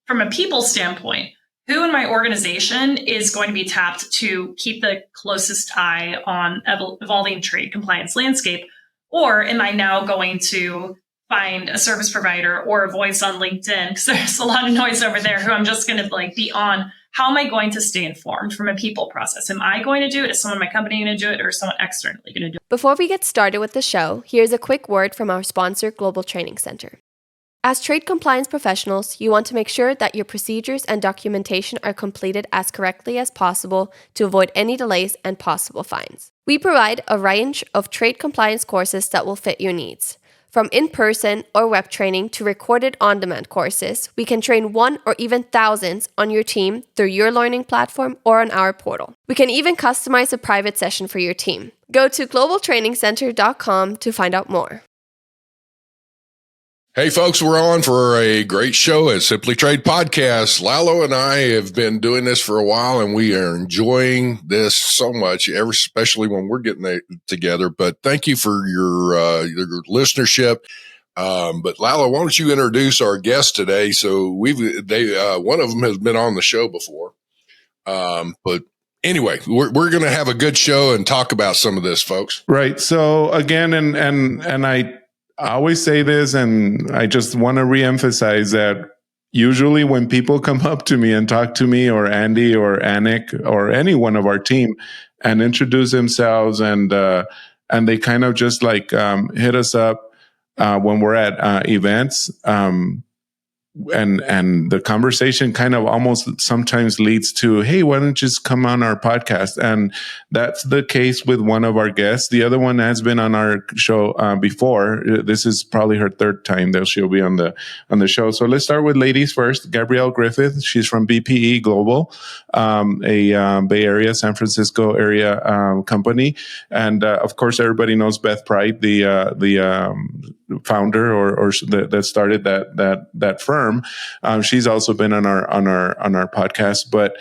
from a people standpoint, who in my organization is going to be tapped to keep the closest eye on evolving trade compliance landscape? Or am I now going to find a service provider or a voice on LinkedIn, because there's a lot of noise over there, who I'm just going to like be on? How am I going to stay informed from a people process? Am I going to do it? Is someone in my company going to do it, or is someone externally going to do it? Before we get started with the show, here's a quick word from our sponsor, Global Training Center. As trade compliance professionals, you want to make sure that your procedures and documentation are completed as correctly as possible to avoid any delays and possible fines. We provide a range of trade compliance courses that will fit your needs. From in-person or web training to recorded on-demand courses, we can train one or even thousands on your team through your learning platform or on our portal. We can even customize a private session for your team. Go to globaltrainingcenter.com to find out more. Hey folks, we're on for a great show at Simply Trade Podcast. Lalo and I have been doing this for a while, and we are enjoying this so much, especially when we're getting together. But thank you for your listenership. But Lalo, why don't you introduce our guest today? So one of them has been on the show before. But anyway, we're going to have a good show and talk about some of this, folks. Right. So again, and I always say this, and I just want to reemphasize that usually when people come up to me and talk to me, or Andy or Anik or any one of our team, and introduce themselves, and they kind of just like hit us up when we're at events, and the conversation kind of almost sometimes leads to, hey, why don't you just come on our podcast? And that's the case with one of our guests. The other one has been on our show before. This is probably her third time that she'll be on the show. So let's start with ladies first. Gabrielle Griffith. She's from BPE Global, a Bay Area, San Francisco area company. And of course, everybody knows Beth Pride, the founder or that started that firm. She's also been on our podcast, but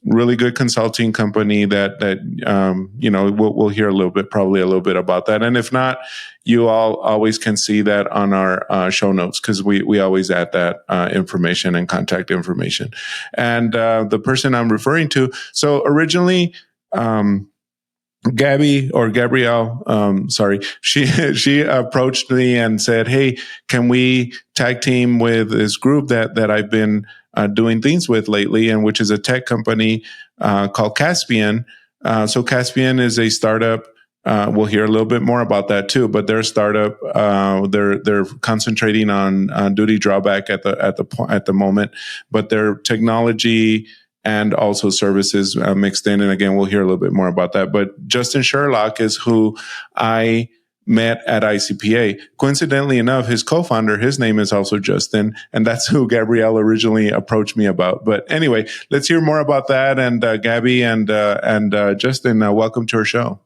really good consulting company that we'll hear probably a little bit about that. And if not, you all always can see that on our show notes, because we always add that information and contact information. And the person I'm referring to, so originally, Gabby or Gabrielle, she approached me and said, hey, can we tag team with this group that I've been doing things with lately, and which is a tech company called Caspian. So Caspian is a startup. We'll hear a little bit more about that too, but they're a startup. They're concentrating on duty drawback at the moment, but their technology and also services mixed in. And again, we'll hear a little bit more about that. But Justin Sherlock is who I met at ICPA. Coincidentally enough, his co-founder, his name is also Justin, and that's who Gabrielle originally approached me about. But anyway, let's hear more about that. And Gabby and Justin, welcome to our show.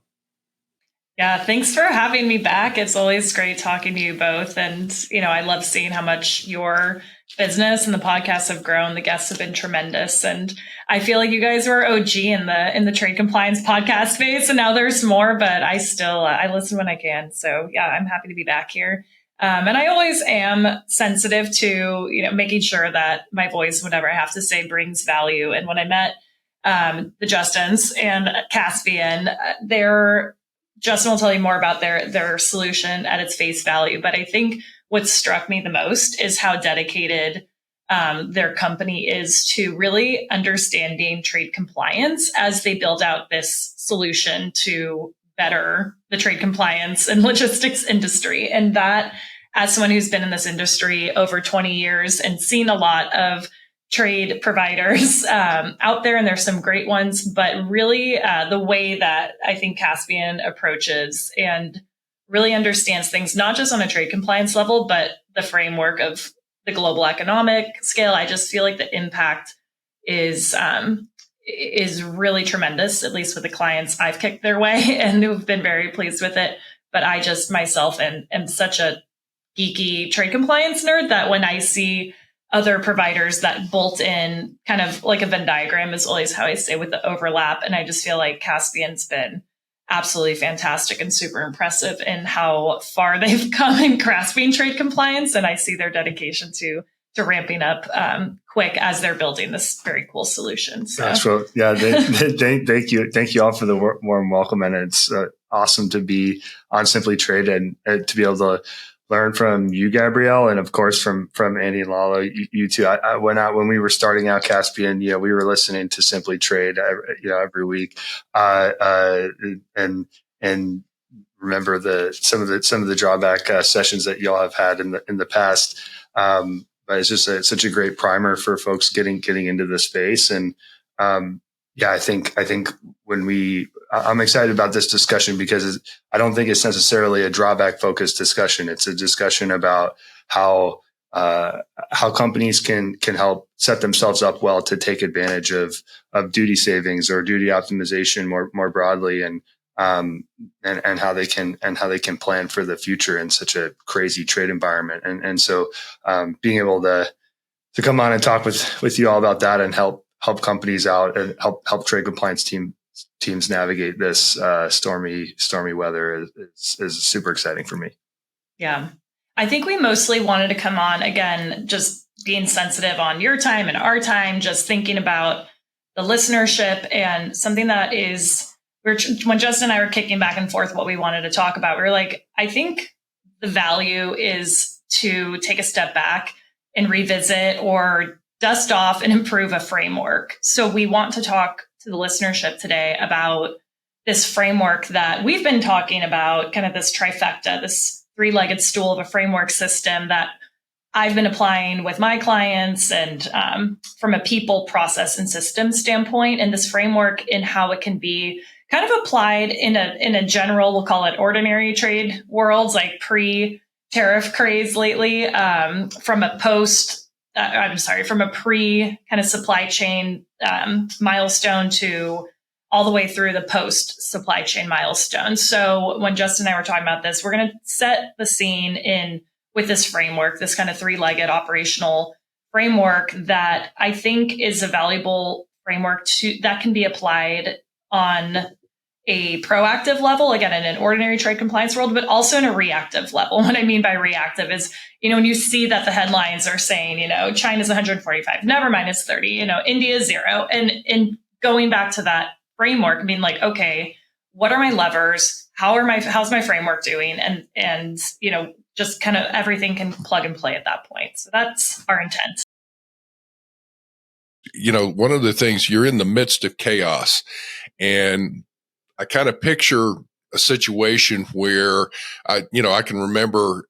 Yeah, thanks for having me back. It's always great talking to you both. And, I love seeing how much your business and the podcasts have grown. The guests have been tremendous. And I feel like you guys were OG in the trade compliance podcast space. And now there's more, but I still, I listen when I can. So yeah, I'm happy to be back here. And I always am sensitive to, making sure that my voice, whatever I have to say, brings value. And when I met the Justins and Caspian, Justin will tell you more about their solution at its face value. But I think what struck me the most is how dedicated their company is to really understanding trade compliance as they build out this solution to better the trade compliance and logistics industry. And that, as someone who's been in this industry over 20 years and seen a lot of trade providers out there, and there's some great ones, but really the way that I think Caspian approaches and really understands things, not just on a trade compliance level, but the framework of the global economic scale. I just feel like the impact is really tremendous, at least with the clients I've kicked their way and who've been very pleased with it. But I just myself am such a geeky trade compliance nerd that when I see other providers that bolt in, kind of like a Venn diagram is always how I say with the overlap. And I just feel like Caspian's been absolutely fantastic and super impressive in how far they've come in grasping trade compliance. And I see their dedication to ramping up quick as they're building this very cool solution. So. Thank you all for the warm welcome, and it's awesome to be on Simply Trade and to be able to learn from you, Gabrielle, and of course from Andy and Lalo, you two. I went out when we were starting out Caspian. We were listening to Simply Trade, every week, and remember some of the drawback sessions that y'all have had in the past. But it's just such a great primer for folks getting into the space. And I think I'm excited about this discussion because I don't think it's necessarily a drawback focused discussion. It's a discussion about how companies can help set themselves up well to take advantage of duty savings or duty optimization more broadly, and how they can plan for the future in such a crazy trade environment. And so being able to come on and talk with you all about that and help companies out and help trade compliance teams navigate this stormy weather is super exciting for me. Yeah. I think we mostly wanted to come on, again, just being sensitive on your time and our time, just thinking about the listenership, and something that is, when Justin and I were kicking back and forth what we wanted to talk about, we were like, I think the value is to take a step back and revisit or dust off and improve a framework. So we want to talk to the listenership today about this framework that we've been talking about, kind of this trifecta, this three-legged stool of a framework system that I've been applying with my clients, and from a people, process, and system standpoint, and this framework and how it can be kind of applied in a general, we'll call it ordinary trade worlds, like pre-tariff craze lately, from a pre kind of supply chain milestone to all the way through the post supply chain milestone. So when Justin and I were talking about this, we're going to set the scene with this framework, this kind of three-legged operational framework that I think is a valuable framework that can be applied on a proactive level, again, in an ordinary trade compliance world, but also in a reactive level. What I mean by reactive is, when you see that the headlines are saying, China's 145, never mind, it's 30, India 0. And going back to that framework, being like, okay, what are my levers? How's my framework doing? And just kind of everything can plug and play at that point. So that's our intent. One of the things, you're in the midst of chaos, and I kind of picture a situation where I can remember,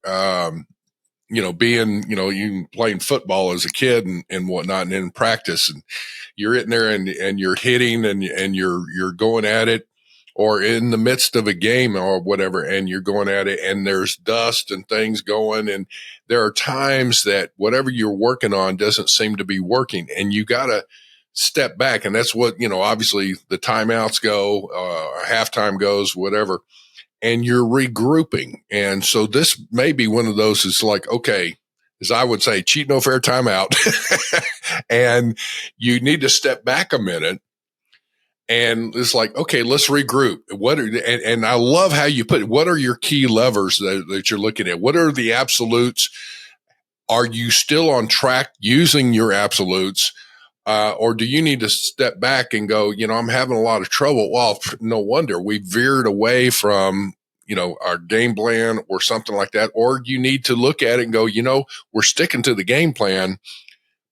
being, you playing football as a kid and whatnot, and in practice, and you're in there and you're hitting and you're going at it, or in the midst of a game or whatever, and you're going at it and there's dust and things going. And there are times that whatever you're working on doesn't seem to be working, and you got to step back. And that's what, obviously the timeouts go, halftime goes, whatever, and you're regrouping. And so this may be one of those, is like, okay, as I would say, cheat no fair timeout. And you need to step back a minute. And it's like, okay, let's regroup. And I love how you put it. What are your key levers that you're looking at? What are the absolutes? Are you still on track using your absolutes? Or do you need to step back and go, I'm having a lot of trouble? Well, no wonder we veered away from, our game plan or something like that. Or you need to look at it and go, we're sticking to the game plan,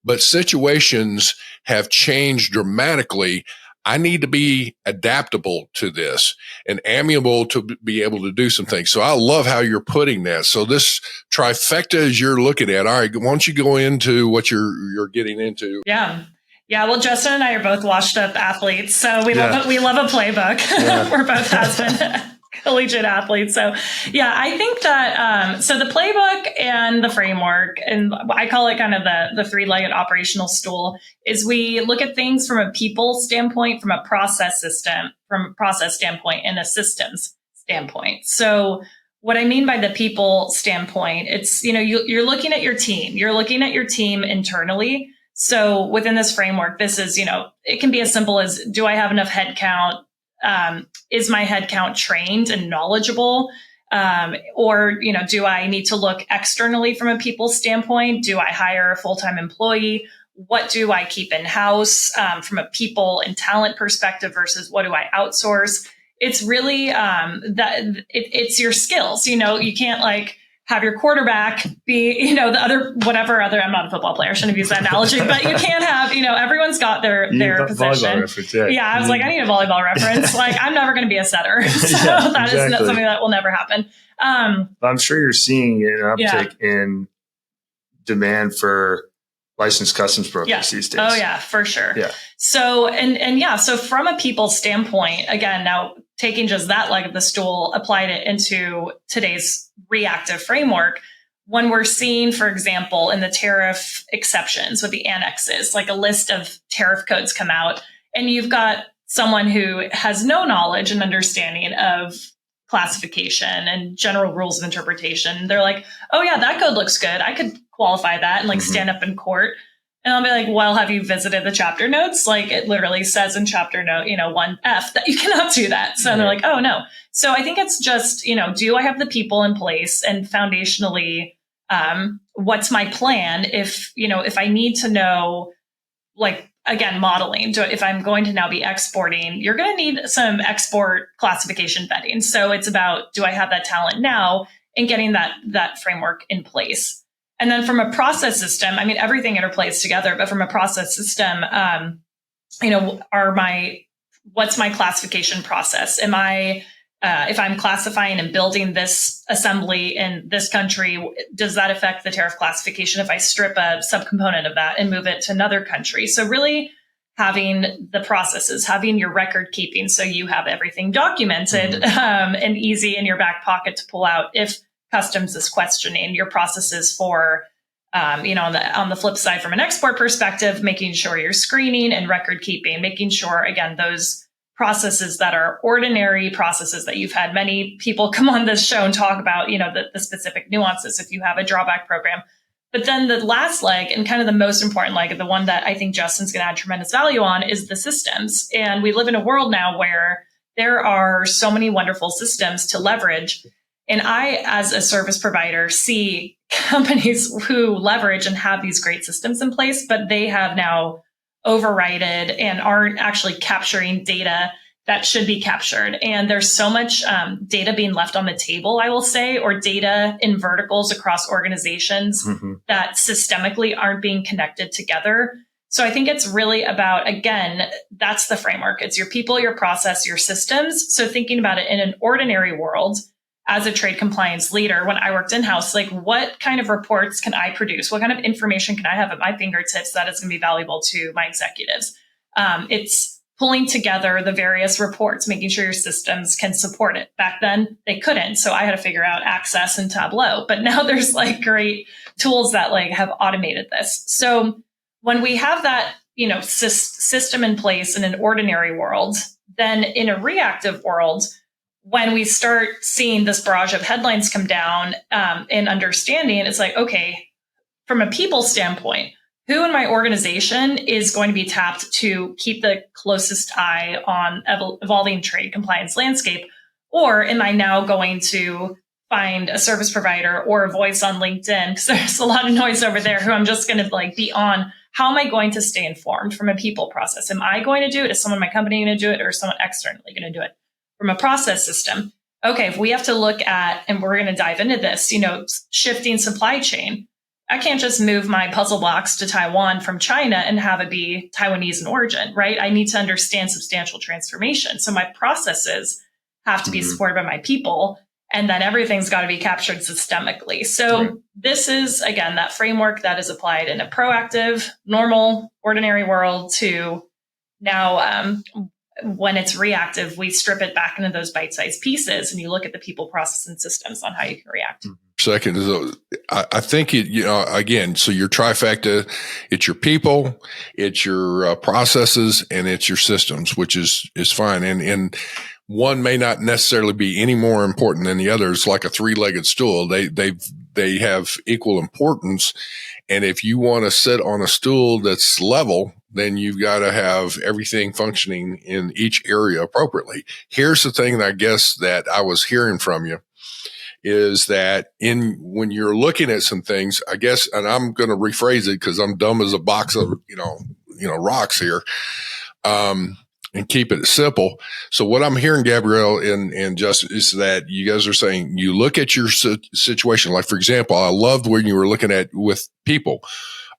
but situations have changed dramatically. I need to be adaptable to this and amiable to be able to do some things. So I love how you're putting that. So this trifecta, as you're looking at, all right, why don't you go into what you're getting into? Yeah. Yeah. Well, Justin and I are both washed up athletes, so we love a playbook. Yeah. We're both has-been collegiate athletes. So yeah, I think that, so the playbook and the framework, and I call it kind of the three-legged operational stool, is we look at things from a people standpoint, from a process standpoint, and a systems standpoint. So what I mean by the people standpoint, it's, you're looking at your team, internally. So within this framework, this is, it can be as simple as, do I have enough headcount? Is my headcount trained and knowledgeable? Or, do I need to look externally from a people standpoint? Do I hire a full-time employee? What do I keep in-house from a people and talent perspective versus what do I outsource? It's really it's your skills. You can't have your quarterback be, the other, whatever other, I'm not a football player, I shouldn't have used that analogy, but you can't have, everyone's got their position. Reference, yeah. I was like, I need a volleyball reference. I'm never going to be a setter. So that is something that will never happen. I'm sure you're seeing an uptick in demand for licensed customs brokers these days. Oh yeah, for sure. Yeah. So, so from a people standpoint, again, now taking just that leg of the stool, applied it into today's reactive framework, when we're seeing, for example, in the tariff exceptions with the annexes, like a list of tariff codes come out, and you've got someone who has no knowledge and understanding of classification and general rules of interpretation. They're like, oh yeah, that code looks good. I could qualify that and stand up in court. And I'll be like, well, have you visited the chapter notes? It literally says in chapter note, 1F that you cannot do that. So they're like, oh no. So I think it's just, do I have the people in place, and foundationally, what's my plan if I need to know, again, modeling. If I'm going to now be exporting, you're going to need some export classification vetting. So it's about, do I have that talent now, and getting that framework in place. And then from a process system, everything interplays together, but from a process system, what's my classification process? If I'm classifying and building this assembly in this country, does that affect the tariff classification if I strip a subcomponent of that and move it to another country? So really having the processes, having your record keeping, so you have everything documented and easy in your back pocket to pull out if customs is questioning your processes for, on the flip side, from an export perspective, making sure you're screening and record keeping, making sure, again, those processes that are ordinary processes that you've had many people come on this show and talk about, the specific nuances if you have a drawback program. But then the last leg, and kind of the most important leg, the one that I think Justin's going to add tremendous value on, is the systems. And we live in a world now where there are so many wonderful systems to leverage. And I, as a service provider, see companies who leverage and have these great systems in place, but they have now overrided and aren't actually capturing data that should be captured. And there's so much data being left on the table, I will say, or data in verticals across organizations that systemically aren't being connected together. So I think it's really about, again, that's the framework. It's your people, your process, your systems. So thinking about it in an ordinary world, as a trade compliance leader, when I worked in-house, what kind of reports can I produce? What kind of information can I have at my fingertips that is going to be valuable to my executives? It's pulling together the various reports, making sure your systems can support it. Back then, they couldn't. So I had to figure out Access and Tableau. But now there's great tools that have automated this. So when we have that, system in place in an ordinary world, then in a reactive world, when we start seeing this barrage of headlines come down and understanding, it's okay, from a people standpoint, who in my organization is going to be tapped to keep the closest eye on evolving trade compliance landscape? Or am I now going to find a service provider or a voice on LinkedIn, because there's a lot of noise over there, who I'm just going to be on? How am I going to stay informed from a people process? Am I going to do it? Is someone in my company going to do it, or is someone externally going to do it? From a process system, okay, if we have to look at, and we're going to dive into this, shifting supply chain, I can't just move my puzzle blocks to Taiwan from China and have it be Taiwanese in origin, right? I need to understand substantial transformation. So my processes have to be supported by my people, and then everything's got to be captured systemically. So this is, again, that framework that is applied in a proactive, normal, ordinary world to now, when it's reactive, we strip it back into those bite-sized pieces, and you look at the people, process, and systems on how you can react. Second is, I think again, so your trifecta, it's your people, it's your processes, and it's your systems, which is fine. And one may not necessarily be any more important than the other. It's like a three-legged stool. They have equal importance. And if you want to sit on a stool that's level, then you've got to have everything functioning in each area appropriately. Here's the thing that I guess that I was hearing from you. is that when you're looking at some things, I guess, and I'm going to rephrase it because I'm dumb as a box of, rocks here. And keep it simple. So what I'm hearing, Gabrielle and Justin, is that you guys are saying you look at your situation. Like, for example, I loved when you were looking at with people.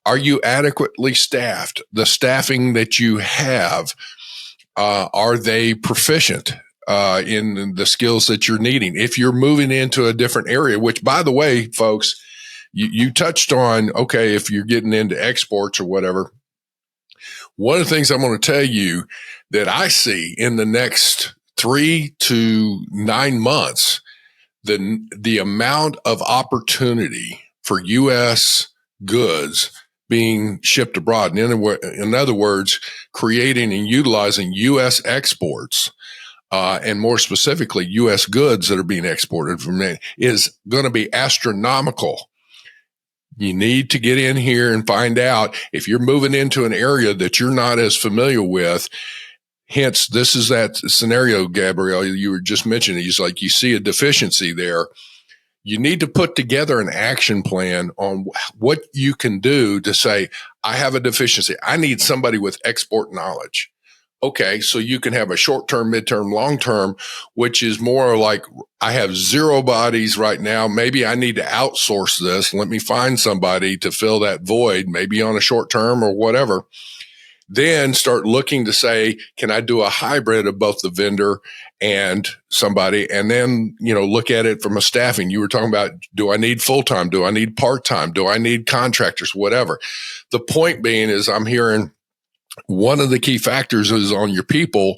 Are you adequately staffed? The staffing that you have, are they proficient in the skills that you're needing? If you're moving into a different area, which, by the way, folks, you touched on, okay, if you're getting into exports or whatever, one of the things I'm going to tell you that I see in the next 3 to 9 months, the amount of opportunity for U.S. goods being shipped abroad. In other words, creating and utilizing U.S. exports, and more specifically, U.S. goods that are being exported from it, is going to be astronomical. You need to get in here and find out if you're moving into an area that you're not as familiar with. Hence, this is that scenario, Gabrielle, you were just mentioning. He's like, you see a deficiency there. You need to put together an action plan on what you can do to say, I have a deficiency. I need somebody with export knowledge. Okay, so you can have a short-term, midterm, long-term, which is more like, I have 0 bodies right now. Maybe I need to outsource this. Let me find somebody to fill that void, maybe on a short term or whatever. Then start looking to say, can I do a hybrid of both the vendor and somebody? And then, look at it from a staffing. You were talking about, do I need full-time? Do I need part-time? Do I need contractors? Whatever. The point being is, I'm hearing one of the key factors is on your people.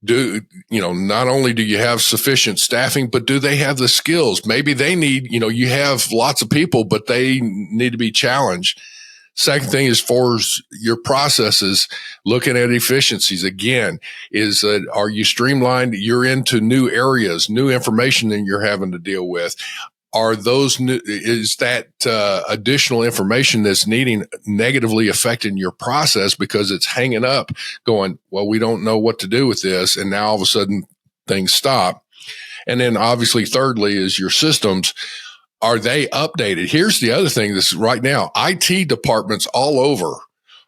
Not only do you have sufficient staffing, but do they have the skills? Maybe they need, you have lots of people, but they need to be challenged. Second thing is for your processes, looking at efficiencies again, is that are you streamlined? You're into new areas, new information that you're having to deal with. Are those new, is that additional information that's negatively affecting your process because it's hanging up going, well, we don't know what to do with this. And now all of a sudden things stop. And then obviously thirdly is your systems. Are they updated? Here's the other thing that's right now, IT departments all over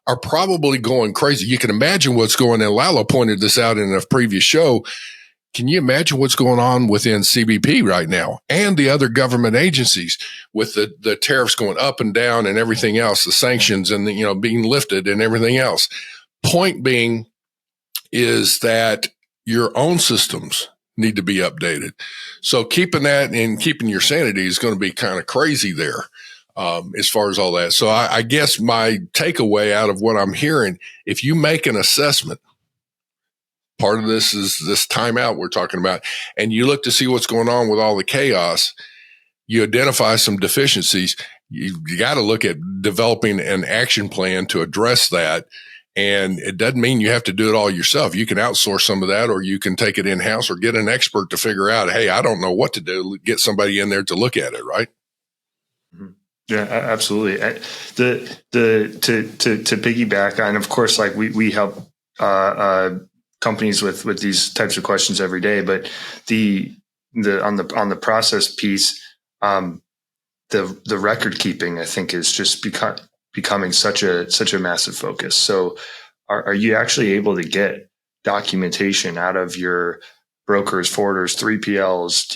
are probably going crazy. You can imagine what's going on. Lalo pointed this out in a previous show. Can you imagine what's going on within CBP right now and the other government agencies with the tariffs going up and down and everything else, the sanctions and being lifted and everything else? Point being is that your own systems need to be updated. So keeping that and keeping your sanity is going to be kind of crazy there, as far as all that. So I guess my takeaway out of what I'm hearing, if you make an assessment, part of this is this timeout we're talking about, and you look to see what's going on with all the chaos, you identify some deficiencies, you got to look at developing an action plan to address that. And it doesn't mean you have to do it all yourself. You can outsource some of that, or you can take it in-house or get an expert to figure out, hey, I don't know what to do. Get somebody in there to look at it, right? Yeah, absolutely. To piggyback on, of course, like we help companies with these types of questions every day, but on the process piece, the record keeping, I think, is just becoming such a massive focus. So are you actually able to get documentation out of your brokers, forwarders, 3PLs,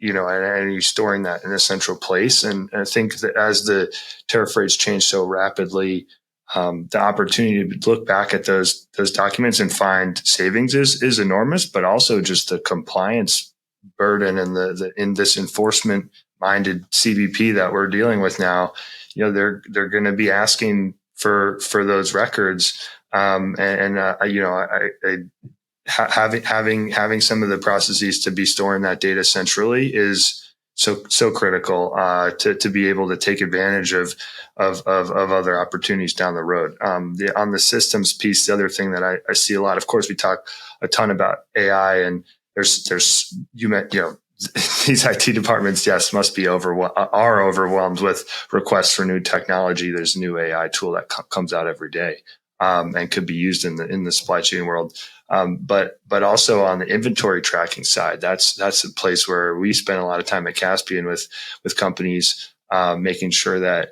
and are you storing that in a central place? And I think that as the tariff rates change so rapidly, the opportunity to look back at those documents and find savings is enormous, but also just the compliance burden and in this enforcement minded CBP that we're dealing with now, they're going to be asking for those records. Having some of the processes to be storing that data centrally is so critical to be able to take advantage of other opportunities down the road. On the systems piece, the other thing that I see a lot, of course, we talk a ton about AI, and there's these IT departments, yes, are overwhelmed with requests for new technology. There's a new AI tool that comes out every day. and could be used in the supply chain world. But also on the inventory tracking side, that's a place where we spend a lot of time at Caspian with companies, making sure that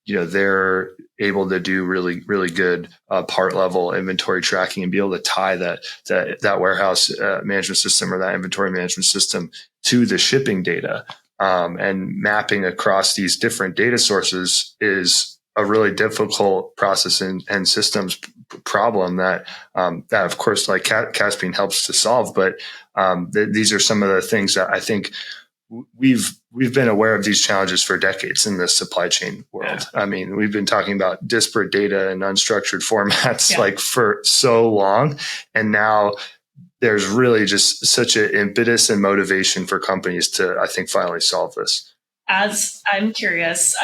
they're able to do really, really good part level inventory tracking and be able to tie that warehouse management system or that inventory management system to the shipping data. And mapping across these different data sources is a really difficult process and systems problem that of course, like Caspian helps to solve. But these are some of the things that I think we've been aware of these challenges for decades in the supply chain world. Yeah. I mean, we've been talking about disparate data and unstructured formats like for so long, and now there's really just such an impetus and motivation for companies to, I think, finally solve this. As I'm curious,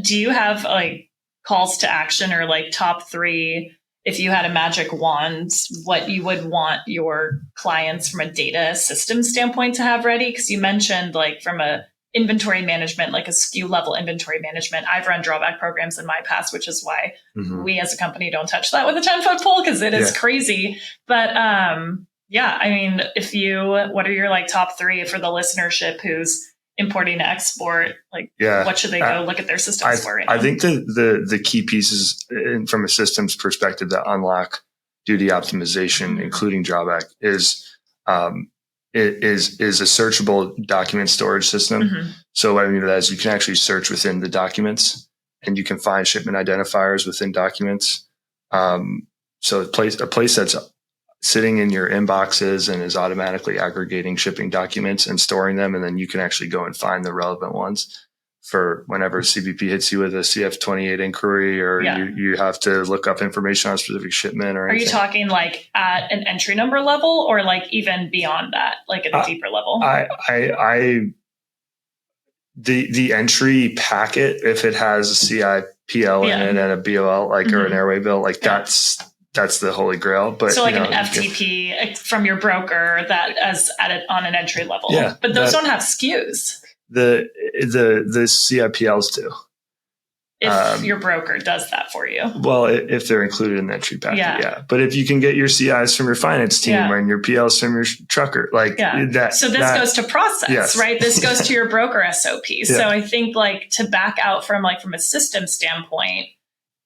do you have like calls to action or like top 3, if you had a magic wand, what you would want your clients from a data system standpoint to have ready? Because you mentioned like from a inventory management, like a SKU level inventory management. I've run drawback programs in my past, which is why we as a company don't touch that with a 10-foot pole, because it is crazy. But yeah, I mean, what are your like top 3 for the listenership who's importing to export? Like, what should they go look at their systems for right now? I think the key pieces from a systems perspective that unlock duty optimization, including drawback, is a searchable document storage system. So what I mean by that is you can actually search within the documents, and you can find shipment identifiers within documents. So a place that's sitting in your inboxes and is automatically aggregating shipping documents and storing them, and then you can actually go and find the relevant ones for whenever CBP hits you with a CF28 inquiry, or you have to look up information on a specific shipment or anything. Are you talking like at an entry number level, or like even beyond that, like at a deeper level? The entry packet, if it has a CIPL in it and a BOL, like or an airway bill, like that's the holy grail. But so like an FTP from your broker that on an entry level. Yeah, but those don't have SKUs. The CIPLs do. If your broker does that for you. Well, if they're included in the entry packet, But if you can get your CIs from your finance team and your PLs from your trucker, that. So this goes to process, right? This goes to your broker SOP. So I think like to back out from a system standpoint,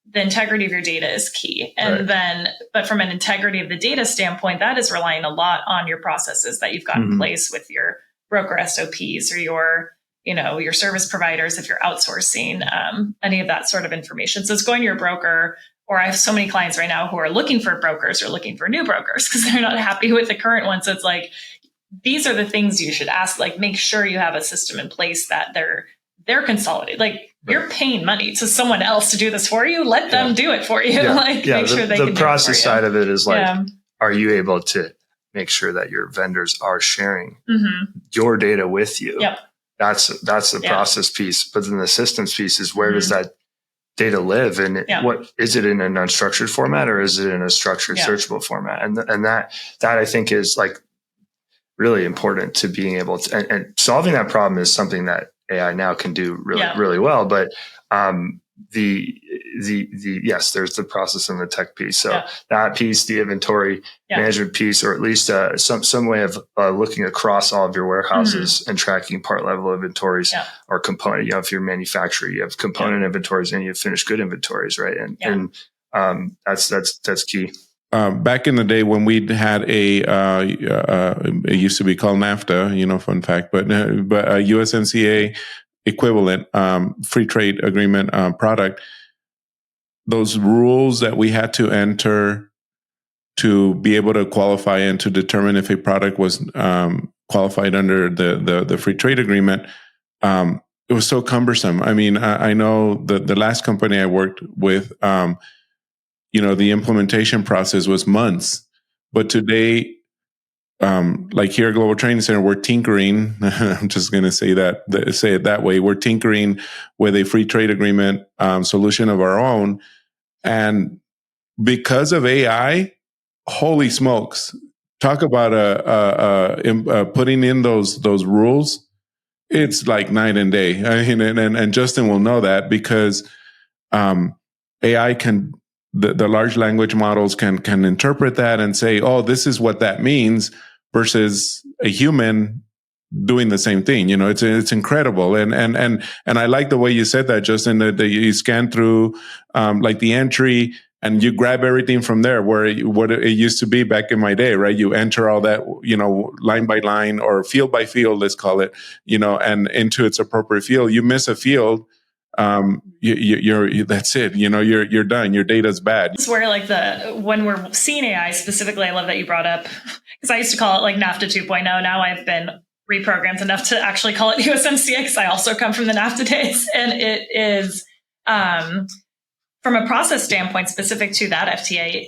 the integrity of your data is key. And but from an integrity of the data standpoint, that is relying a lot on your processes that you've got in place with your broker SOPs or your service providers, if you're outsourcing any of that sort of information. So it's going to your broker, or I have so many clients right now who are looking for brokers or looking for new brokers because they're not happy with the current one. So it's like, these are the things you should ask, like make sure you have a system in place that they're consolidated. Like you're paying money to someone else to do this for you. Let them do it for you. Make sure they can do it for you. The process side of it is are you able to make sure that your vendors are sharing your data with you? Yep. That's the process piece. But then the systems piece is where does that data live? And what is it in an unstructured format, or is it in a structured searchable format? And that I think is like really important to being able to, and solving that problem is something that AI now can do really well. But yes, there's the process and the tech piece. So that piece, the inventory management piece, or at least some way of looking across all of your warehouses and tracking part level inventories or component. If you're a manufacturer, you have component inventories and you have finished good inventories, right? And that's key. Back in the day when we had it used to be called NAFTA, fun fact, but USMCA equivalent free trade agreement product, those rules that we had to enter to be able to qualify and to determine if a product was qualified under the free trade agreement, it was so cumbersome. I mean, I know the last company I worked with, the implementation process was months. But today, like here at Global Training Center, we're tinkering. I'm just going to say it that way. We're tinkering with a free trade agreement solution of our own. And because of AI, holy smokes, talk about putting in those rules. It's like night and day. I mean, and Justin will know that because AI can the large language models can interpret that and say, oh, this is what that means, versus a human doing the same thing. It's incredible. And I like the way you said that, Justin, that you scan through like the entry and you grab everything from there, where what it used to be back in my day, right? You enter all that, line by line or field by field, let's call it, and into its appropriate field. You miss a field, you're that's it. You're done. Your data's bad. It's where when we're seeing AI specifically, I love that you brought up, because I used to call it like NAFTA 2.0. Now I've been reprogrammed enough to actually call it USMCA, because I also come from the NAFTA days, and it is from a process standpoint specific to that FTA.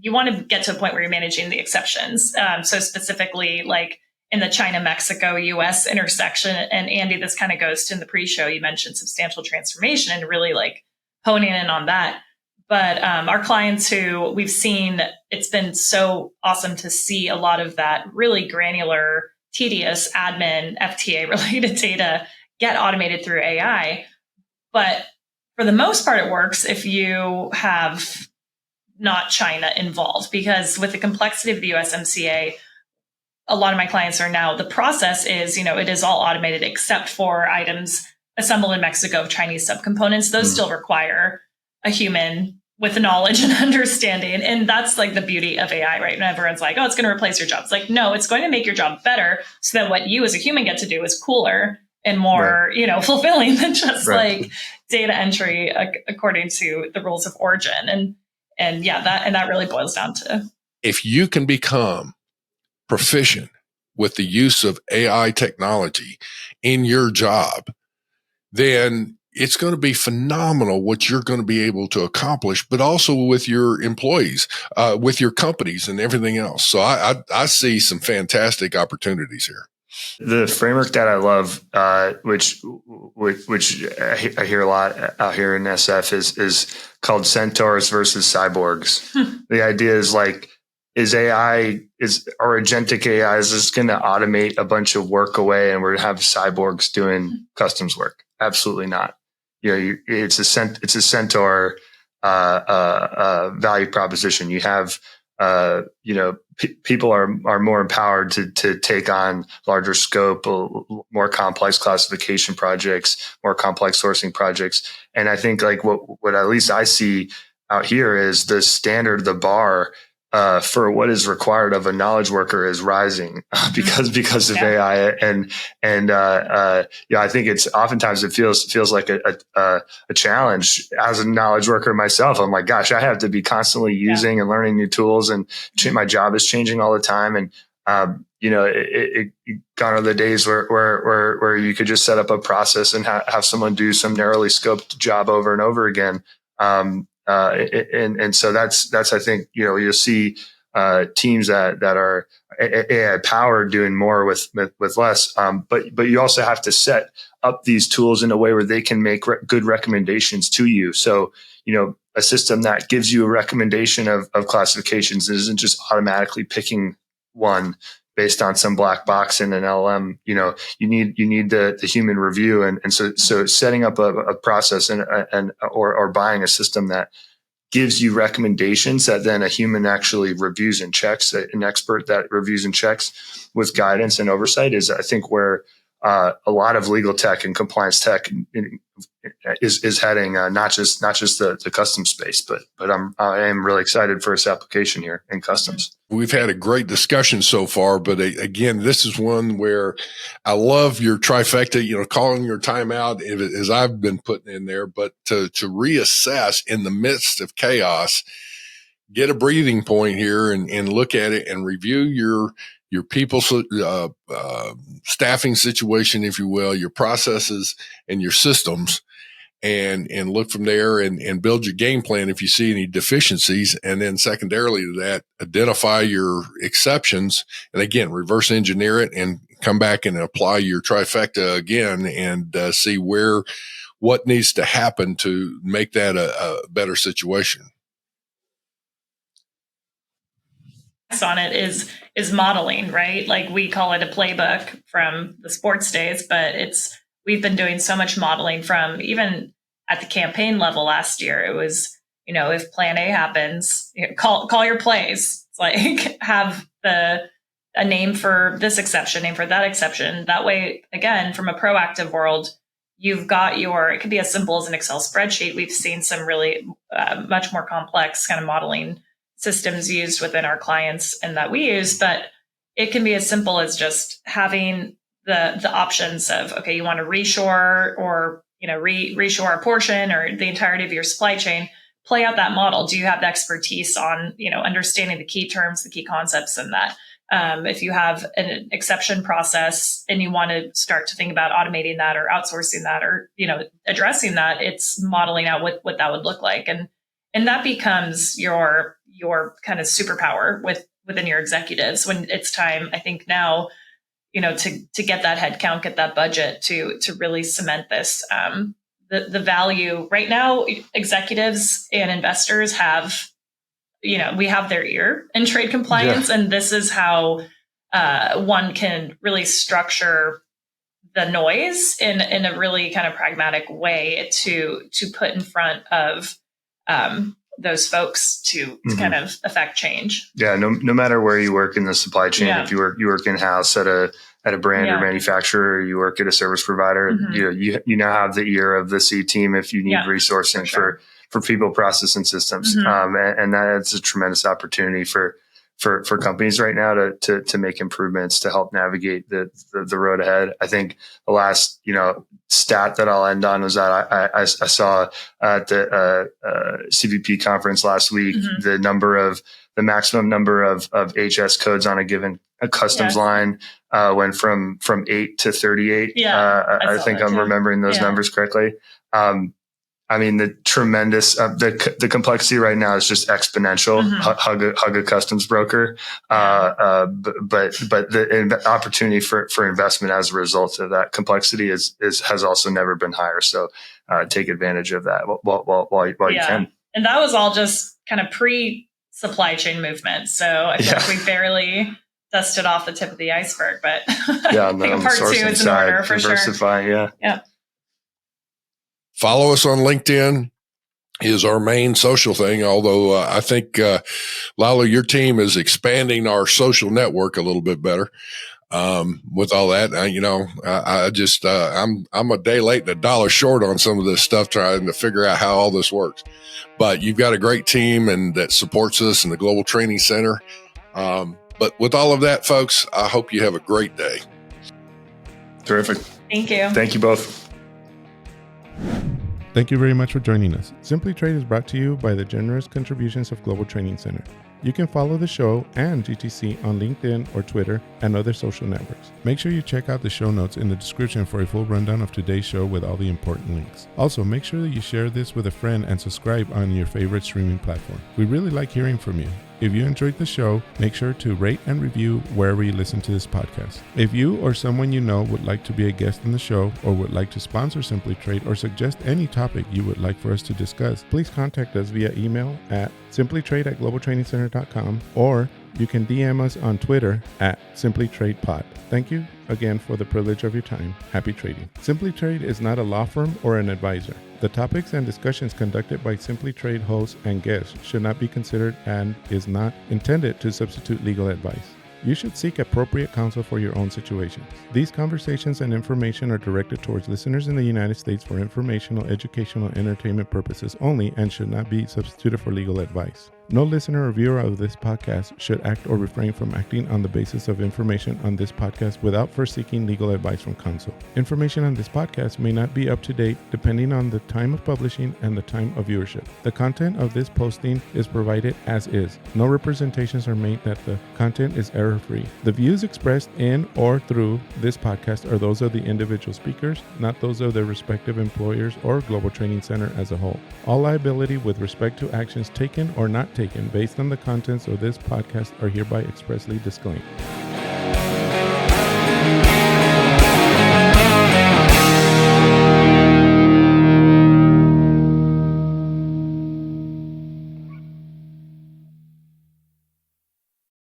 You want to get to a point where you're managing the exceptions. So specifically, like in the China-Mexico-US intersection, and Andy, this kind of goes to in the pre-show, you mentioned substantial transformation and really like honing in on that. But our clients who we've seen, it's been so awesome to see a lot of that really granular, tedious admin FTA related data get automated through AI. But for the most part, it works if you have not China involved, because with the complexity of the USMCA, a lot of my clients are now, the process is, it is all automated except for items assembled in Mexico of Chinese subcomponents. Those still require a human with knowledge and understanding. And that's like the beauty of AI, right? And everyone's like, oh, it's going to replace your job. It's like, no, it's going to make your job better, so that what you as a human get to do is cooler and more, fulfilling than just like data entry according to the rules of origin. And that really boils down to, if you can become proficient with the use of AI technology in your job, then it's going to be phenomenal what you're going to be able to accomplish, but also with your employees, with your companies and everything else. So I see some fantastic opportunities here. The framework that I love, which I hear a lot out here in SF, is called centaurs versus cyborgs. The idea is like, our agentic AI, is this going to automate a bunch of work away and we're going to have cyborgs doing customs work? Absolutely not. It's a centaur value proposition. You have people are more empowered to take on larger scope, more complex classification projects, more complex sourcing projects. And I think like what at least I see out here is the standard, the bar for what is required of a knowledge worker is rising because of AI. And I think it's oftentimes it feels like a challenge as a knowledge worker myself. I'm like, gosh, I have to be constantly using and learning new tools, and my job is changing all the time. And gone are the days where you could just set up a process and have someone do some narrowly scoped job over and over again. And so that's I think you'll see teams that are AI powered doing more with less. But you also have to set up these tools in a way where they can make good recommendations to you. So a system that gives you a recommendation of classifications isn't just automatically picking one based on some black box in an LLM. You need the human review. And so setting up a process or buying a system that gives you recommendations that then a human actually reviews and checks, an expert that reviews and checks with guidance and oversight, is I think where a lot of legal tech and compliance tech is heading, not just the custom space, but I am really excited for its application here in customs. We've had a great discussion so far, but again, this is one where I love your trifecta, calling your time out as I've been putting in there, but to reassess in the midst of chaos, get a breathing point here and look at it and review your people's staffing situation, if you will, your processes and your systems, and look from there and build your game plan if you see any deficiencies. And then secondarily to that, identify your exceptions, and again, reverse engineer it and come back and apply your trifecta again and see what needs to happen to make that a better situation. On it is modeling, right? Like we call it a playbook from the sports days, but we've been doing so much modeling from even at the campaign level last year. It was if plan A happens, call your plays. It's like have a name for this exception, name for that exception. That way, again, from a proactive world, you've got it could be as simple as an Excel spreadsheet. We've seen some really much more complex kind of modeling systems used within our clients and that we use, but it can be as simple as just having the options of, okay, you want to reshore or, reshore a portion or the entirety of your supply chain, play out that model. Do you have the expertise on, understanding the key terms, the key concepts in that? If you have an exception process and you want to start to think about automating that or outsourcing that or, addressing that, it's modeling out what that would look like. And that becomes your kind of superpower within your executives when it's time, I think now, to get that head count, get that budget to really cement this. The value right now, executives and investors have, we have their ear in trade compliance, and this is how one can really structure the noise in a really kind of pragmatic way to put in front of those folks to kind of affect change. Yeah, no matter where you work in the supply chain, if you work in house at a brand or manufacturer, or you work at a service provider, you now have the ear of the C team if you need resourcing for people, process, and systems. And that's a tremendous opportunity for companies right now to make improvements to help navigate the road ahead. I think the last, stat that I'll end on was that I saw at the CVP conference last week, the maximum number of HS codes on a customs line went from 8 to 38. I think I'm remembering those numbers correctly. The tremendous, the complexity right now is just exponential. Hug a customs broker. But the opportunity for investment as a result of that complexity has also never been higher. So, take advantage of that while you can. And that was all just kind of pre-supply chain movement. So I think we barely dusted off the tip of the iceberg, but I think part 2 is in order for sure. Yeah. Follow us on LinkedIn is our main social thing. Although I think, Lalo, your team is expanding our social network a little bit better. With all that, I'm a day late and $1 short on some of this stuff, trying to figure out how all this works. But you've got a great team and that supports us in the Global Training Center. But with all of that, folks, I hope you have a great day. Terrific. Thank you. Thank you both. Thank you very much for joining us. Simply Trade is brought to you by the generous contributions of Global Training Center. You can follow the show and GTC on LinkedIn or Twitter and other social networks. Make sure you check out the show notes in the description for a full rundown of today's show with all the important links. Also, make sure that you share this with a friend and subscribe on your favorite streaming platform. We really like hearing from you. If you enjoyed the show, make sure to rate and review wherever you listen to this podcast. If you or someone you know would like to be a guest on the show or would like to sponsor Simply Trade or suggest any topic you would like for us to discuss, please contact us via email at simplytrade@globaltrainingcenter.com, or you can DM us on Twitter at simplytradepod. Thank you again for the privilege of your time. Happy trading. Simply Trade is not a law firm or an advisor. The topics and discussions conducted by Simply Trade hosts and guests should not be considered and is not intended to substitute legal advice. You should seek appropriate counsel for your own situations. These conversations and information are directed towards listeners in the United States for informational, educational, and entertainment purposes only and should not be substituted for legal advice. No listener or viewer of this podcast should act or refrain from acting on the basis of information on this podcast without first seeking legal advice from counsel. Information on this podcast may not be up to date depending on the time of publishing and the time of viewership. The content of this posting is provided as is. No representations are made that the content is error-free. The views expressed in or through this podcast are those of the individual speakers, not those of their respective employers or Global Training Center as a whole. All liability with respect to actions taken or not taken based on the contents of this podcast are hereby expressly disclaimed.